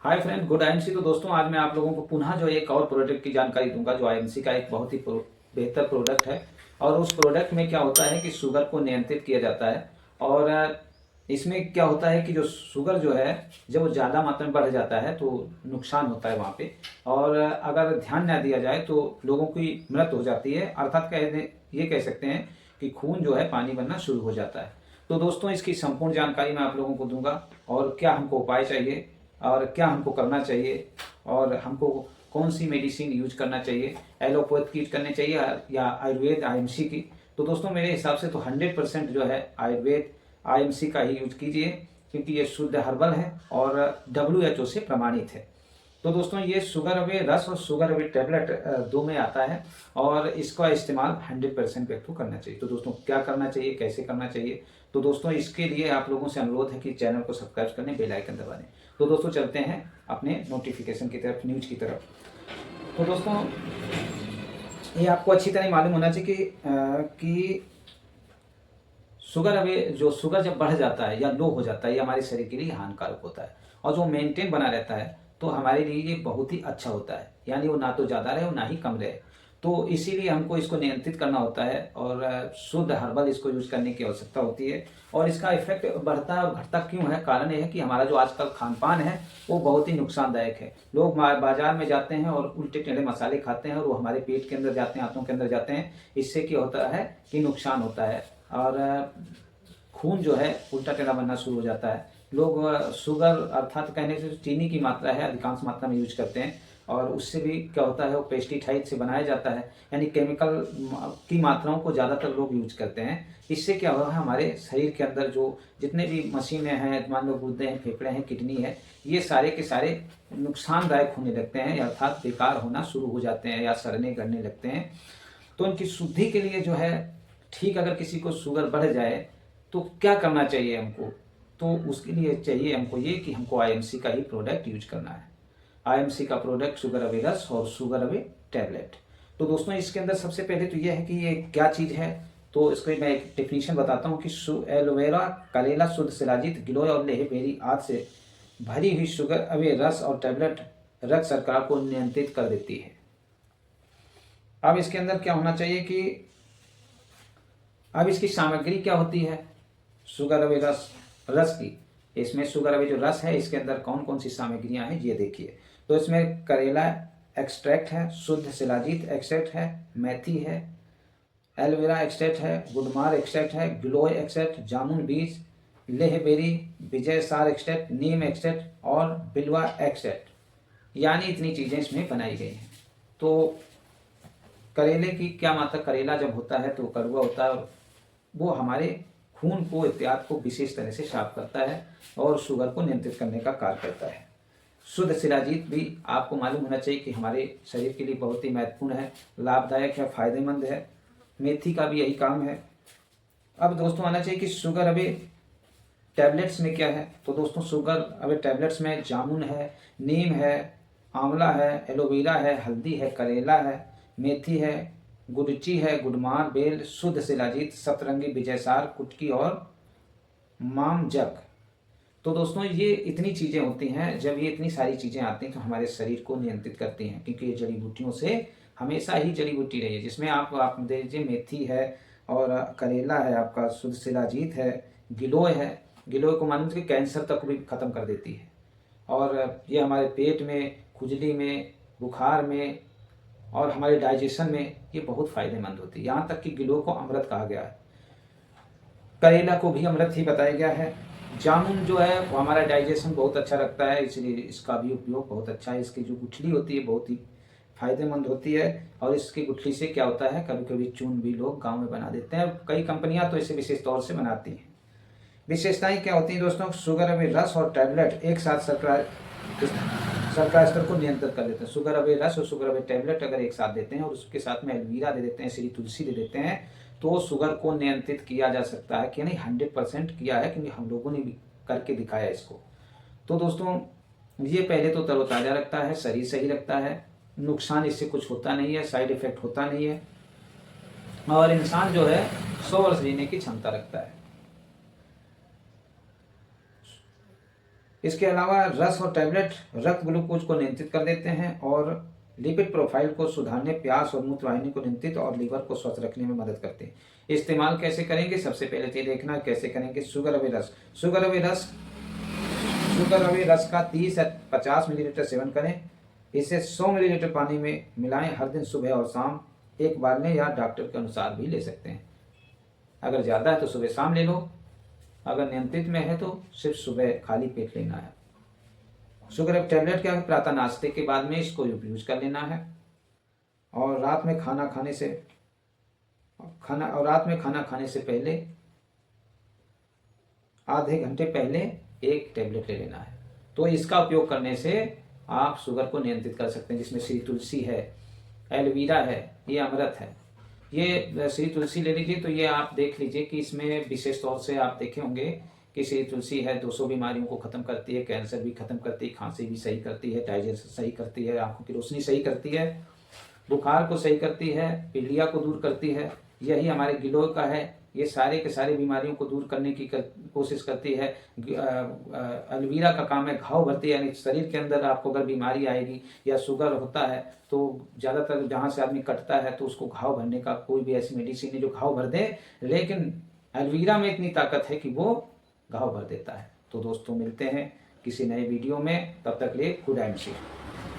Hi friend, good IMC. तो दोस्तों आज मैं आप लोगों को पुनः जो एक और प्रोडक्ट की जानकारी दूंगा जो आईएमसी का एक बहुत ही बेहतर प्रोडक्ट है। और उस प्रोडक्ट में क्या होता है कि शुगर को नियंत्रित किया जाता है। और इसमें क्या होता है कि जो शुगर जो है जब वो ज़्यादा मात्रा में बढ़ जाता है तो नुकसान होता है वहाँ पे। और अगर ध्यान ना दिया जाए तो लोगों की मृत्यु हो जाती है, अर्थात ये कह सकते हैं कि खून जो है पानी बनना शुरू हो जाता है। तो दोस्तों इसकी संपूर्ण जानकारी मैं आप लोगों को दूंगा और क्या हमको उपाय चाहिए और क्या हमको करना चाहिए और हमको कौन सी मेडिसिन यूज करना चाहिए, एलोपैथ की करनी चाहिए या आयुर्वेद आईएमसी की। तो दोस्तों मेरे हिसाब से तो 100% जो है आयुर्वेद आईएमसी का ही यूज कीजिए, क्योंकि ये शुद्ध हर्बल है और WHO से प्रमाणित है। तो दोस्तों ये शुगर अवे रस और शुगर अवे टेबलेट दो में आता है और इसका इस्तेमाल 100% व्यक्ति को करना चाहिए। तो दोस्तों क्या करना चाहिए, कैसे करना चाहिए? तो दोस्तों इसके लिए आप लोगों से अनुरोध है कि चैनल को सब्सक्राइब करने, बेल आइकन दबा दें। तो दोस्तों चलते हैं अपने नोटिफिकेशन की तरफ, न्यूज की तरफ। तो दोस्तों ये आपको अच्छी तरह मालूम होना चाहिए कि शुगर अवे जो शुगर जब बढ़ जाता है या लो हो जाता है ये हमारे शरीर के लिए हानिकारक होता है। और जो मेंटेन बना रहता है तो हमारे लिए ये बहुत ही अच्छा होता है, यानी वो ना तो ज़्यादा रहे और ना ही कम रहे। तो इसीलिए हमको इसको नियंत्रित करना होता है और शुद्ध हर्बल इसको यूज करने की आवश्यकता होती है। और इसका इफेक्ट बढ़ता और घटता क्यों है? कारण यह है कि हमारा जो आजकल खान पान है वो बहुत ही नुकसानदायक है। लोग बाजार में जाते हैं और उल्टे टेढ़े मसाले खाते हैं और वो हमारे पेट के अंदर जाते हैं, आंतों के अंदर जाते हैं। इससे क्या होता है कि नुकसान होता है और खून जो है उल्टा टेढ़ा बनना शुरू हो जाता है। लोग शुगर अर्थात कहने से चीनी की मात्रा है अधिकांश मात्रा में यूज करते हैं और उससे भी क्या होता है वो पेस्टिसाइड से बनाया जाता है, यानी केमिकल की मात्राओं को ज़्यादातर लोग यूज करते हैं। इससे क्या हुआ है हमारे शरीर के अंदर जो जितने भी मशीनें हैं, मान लो गुर्दे हैं, फेफड़े हैं, किडनी है, ये सारे के सारे नुकसानदायक होने लगते हैं अर्थात बेकार होना शुरू हो जाते हैं या सड़ने गलने लगते हैं। तो इनकी शुद्धि के लिए जो है ठीक अगर किसी को शुगर बढ़ जाए तो क्या करना चाहिए हमको? तो उसके लिए चाहिए हमको ये कि हमको आईएमसी का ही प्रोडक्ट यूज करना है। आईएमसी का प्रोडक्ट शुगर अवे रस और शुगर अवे टैबलेट। तो दोस्तों इसके अंदर सबसे पहले तो ये है कि ये क्या चीज़ है। तो इसको मैं एक डेफिनेशन बताता हूँ कि एलोवेरा, करेला, शुद्ध शिलाजीत, गिलोय और लेह बेरी आदि से भरी हुई शुगर अवे रस और टैबलेट रक्त शर्करा को नियंत्रित कर देती है। अब इसके अंदर क्या होना चाहिए कि अब इसकी सामग्री क्या होती है शुगर अवे रस की। इसमें शुगर अवे जो रस है इसके अंदर कौन कौन सी सामग्रियां हैं ये देखिए। तो इसमें करेला एक्सट्रैक्ट है, शुद्ध शिलाजीत एक्सट्रैक्ट है, मेथी है, एलोवेरा एक्सट्रैक्ट है, गुडमार एक्सट्रैक्ट है, गिलोय एक्सट्रैक्ट, जामुन बीज, लेहबेरी, विजय सार एक्सट्रैक्ट, नीम एक्सट्रैक्ट और बिलवा एक्सट्रैक्ट, यानी इतनी चीज़ें इसमें बनाई गई हैं। तो करेले की क्या मात्रा, करेला जब होता है तो कड़वा होता है और वो हमारे खून को इत्यादि को विशेष तरह से साफ करता है और शुगर को नियंत्रित करने का कार्य करता है। शुद्ध शिलाजीत भी आपको मालूम होना चाहिए कि हमारे शरीर के लिए बहुत ही महत्वपूर्ण है, लाभदायक है, फायदेमंद है। मेथी का भी यही काम है। अब दोस्तों आना चाहिए कि शुगर अवे टैबलेट्स में क्या है। तो दोस्तों शुगर अवे टैबलेट्स में जामुन है, नीम है, आंवला है, एलोवेरा है, हल्दी है, करेला है, मेथी है, गुड़ची है, गुडमार, बेल, शुद्ध शिलाजीत, सतरंगी, विजयसार, कुटकी और मामजक। तो दोस्तों ये इतनी चीज़ें होती हैं, जब ये इतनी सारी चीज़ें आती हैं तो हमारे शरीर को नियंत्रित करती हैं, क्योंकि ये जड़ी बूटियों से हमेशा ही जड़ी बूटी रही है। जिसमें आप दे दीजिए मेथी है और करेला है, आपका शुद्ध शिलाजीत है, गिलोय है। गिलोय को मालूम कि कैंसर तक भी खत्म कर देती है और ये हमारे पेट में, खुजली में, बुखार में और हमारे डाइजेशन में ये बहुत फायदेमंद होती है। यहाँ तक कि गिलोय को अमृत कहा गया है, करेला को भी अमृत ही बताया गया है। जामुन जो है वो हमारा डाइजेशन बहुत अच्छा रखता है, इसलिए इसका भी उपयोग बहुत अच्छा है। इसकी जो गुठली होती है बहुत ही फायदेमंद होती है और इसकी गुठली से क्या होता है, कभी कभी चून भी लोग गांव में बना देते हैं। कई कंपनियां तो इसे विशेष तौर से बनाती हैं। विशेषताएं क्या होती हैं दोस्तों? शुगर अवे रस और टैबलेट एक साथ शर्करा स्तर को नियंत्रित कर देते हैं। शुगर अवे रस और शुगर अवे टैबलेट अगर एक साथ देते हैं और उसके साथ में एलवीरा दे देते हैं, श्री तुलसी दे देते हैं, तो शुगर को नियंत्रित किया जा सकता है। कि नहीं, 100% किया है, क्योंकि हम लोगों ने भी करके दिखाया इसको। तो दोस्तों ये पहले तो तरोताज़ा रखता है, शरीर सही रखता है, नुकसान इससे कुछ होता नहीं है, साइड इफेक्ट होता नहीं है और इंसान जो है 100 वर्ष जीने की क्षमता रखता है। इसके अलावा रस और टैबलेट रक्त ग्लूकोज को नियंत्रित कर देते हैं और लिपिड प्रोफाइल को सुधारने, प्यास और मूत्र वाहिनी को नियंत्रित और लीवर को स्वस्थ रखने में मदद करते हैं। इस्तेमाल कैसे करेंगे, सबसे पहले तो देखना कैसे करेंगे। शुगर अवे रस, शुगर अवे रस का 30 से 50 मिलीलीटर सेवन करें। इसे 100 मिलीलीटर पानी में मिलाएं। हर दिन सुबह और शाम एक बार लें या डॉक्टर के अनुसार भी ले सकते हैं। अगर ज़्यादा है तो सुबह शाम ले लो, अगर नियंत्रित में है तो सिर्फ सुबह खाली पेट लेना है। शुगर अप टैबलेट क्या है, प्रातः नाश्ते के बाद में इसको यूज कर लेना है और रात में खाना खाने से पहले आधे घंटे पहले एक टैबलेट ले लेना है। तो इसका उपयोग करने से आप शुगर को नियंत्रित कर सकते हैं, जिसमें श्री तुलसी है, एलोवेरा है, ये अमृत है। ये श्री तुलसी ले लीजिए तो ये आप देख लीजिए कि इसमें विशेष तौर से आप देखे होंगे कि श्री तुलसी है 200 बीमारियों को खत्म करती है, कैंसर भी खत्म करती है, खांसी भी सही करती है, डाइजेशन सही करती है, आंखों की रोशनी सही करती है, बुखार को सही करती है, पीलिया को दूर करती है, यही हमारे गिलोय का है, ये सारे के सारे बीमारियों को दूर करने की कोशिश करती है। एलोवेरा का काम है घाव भरती है, यानी शरीर के अंदर आपको अगर बीमारी आएगी या शुगर होता है तो ज़्यादातर जहाँ से आदमी कटता है तो उसको घाव भरने का कोई भी ऐसी मेडिसिन है जो घाव भर दे, लेकिन एलोवेरा में इतनी ताकत है कि वो घाव भर देता है। तो दोस्तों मिलते हैं किसी नए वीडियो में, तब तक लिए गुड एंड सेफ।